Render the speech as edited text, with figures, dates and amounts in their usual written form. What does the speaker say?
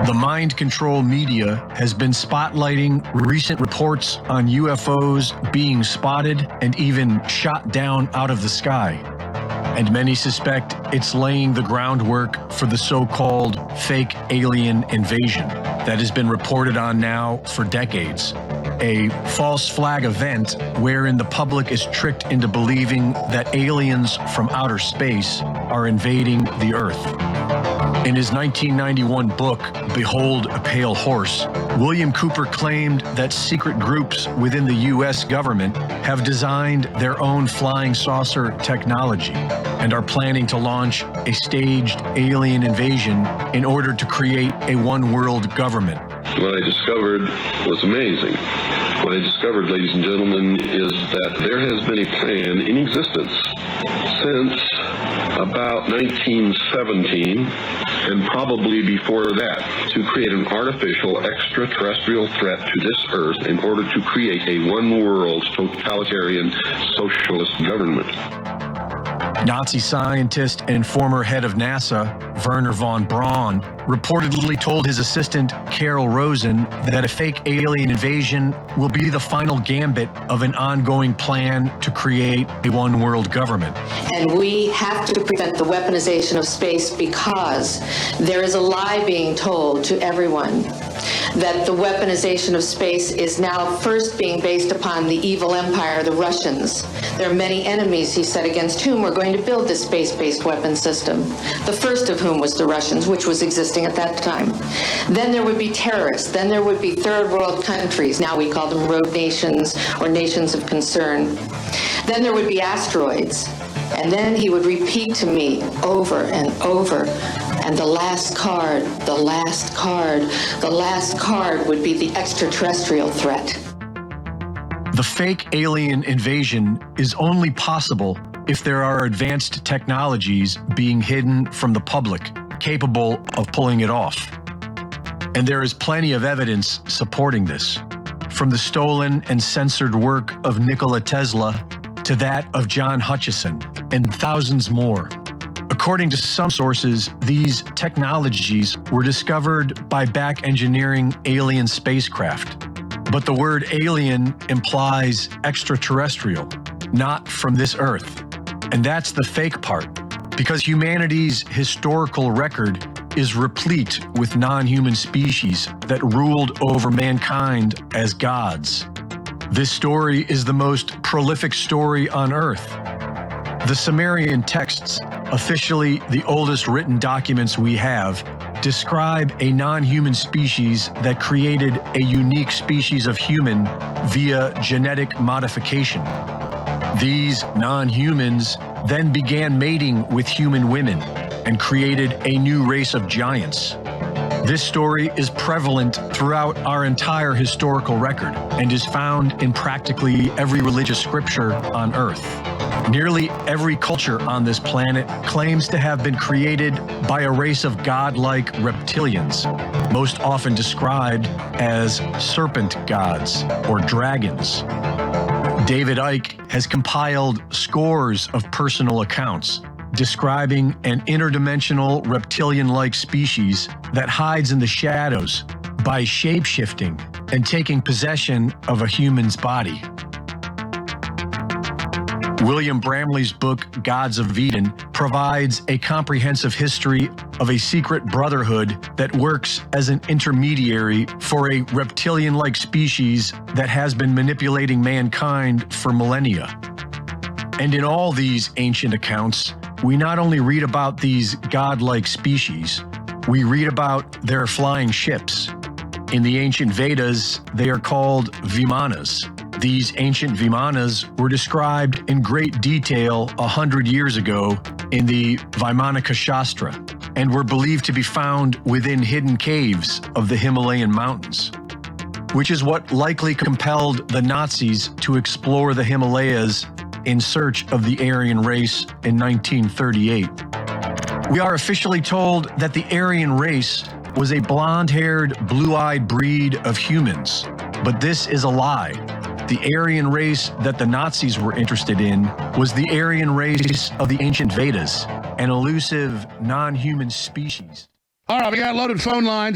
The mind control media has been spotlighting recent reports on UFOs being spotted and even shot down out of the sky. And many suspect it's laying the groundwork for the so-called fake alien invasion that has been reported on now for decades. A false flag event wherein the public is tricked into believing that aliens from outer space are invading the Earth. In his 1991 book, Behold a Pale Horse, William Cooper claimed that secret groups within the U.S. government have designed their own flying saucer technology and are planning to launch a staged alien invasion in order to create a one-world government. What I discovered was amazing. What I discovered, ladies and gentlemen, is that there has been a plan in existence since about 1917, and probably before that, to create an artificial extraterrestrial threat to this Earth in order to create a one-world totalitarian socialist government. Nazi scientist and former head of NASA, Wernher von Braun, reportedly told his assistant, Carol Rosen, that a fake alien invasion will be the final gambit of an ongoing plan to create a one-world government. And we have to prevent the weaponization of space because there is a lie being told to everyone that the weaponization of space is now first being based upon the evil empire, the Russians. There are many enemies, he said, against whom we're going to build this space-based weapon system, the first of whom was the Russians, which was existing at that time. Then there would be terrorists. Then there would be third world countries. Now we call them rogue nations or nations of concern. Then there would be asteroids. And then he would repeat to me over and over, and the last card, the last card, the last card would be the extraterrestrial threat. The fake alien invasion is only possible if there are advanced technologies being hidden from the public, capable of pulling it off. And there is plenty of evidence supporting this, from the stolen and censored work of Nikola Tesla to that of John Hutchison, and thousands more. According to some sources, these technologies were discovered by back engineering alien spacecraft. But the word alien implies extraterrestrial, not from this Earth. And that's the fake part, because humanity's historical record is replete with non-human species that ruled over mankind as gods. This story is the most prolific story on Earth. The Sumerian texts, officially the oldest written documents we have, describe a non-human species that created a unique species of human via genetic modification. These non-humans then began mating with human women and created a new race of giants. This story is prevalent throughout our entire historical record and is found in practically every religious scripture on Earth. Nearly every culture on this planet claims to have been created by a race of godlike reptilians, most often described as serpent gods or dragons. David Icke has compiled scores of personal accounts describing an interdimensional reptilian-like species that hides in the shadows by shape-shifting and taking possession of a human's body. William Bramley's book, Gods of Eden, provides a comprehensive history of a secret brotherhood that works as an intermediary for a reptilian-like species that has been manipulating mankind for millennia. And in all these ancient accounts, we not only read about these godlike species, we read about their flying ships. In the ancient Vedas, they are called Vimanas. These ancient Vimanas were described in great detail 100 years ago in the Vaimanika Shastra and were believed to be found within hidden caves of the Himalayan mountains, which is what likely compelled the Nazis to explore the Himalayas in search of the Aryan race in 1938. We are officially told that the Aryan race was a blonde-haired, blue-eyed breed of humans, but this is a lie. The Aryan race that the Nazis were interested in was the Aryan race of the ancient Vedas, an elusive, non-human species. All right, we got loaded phone lines.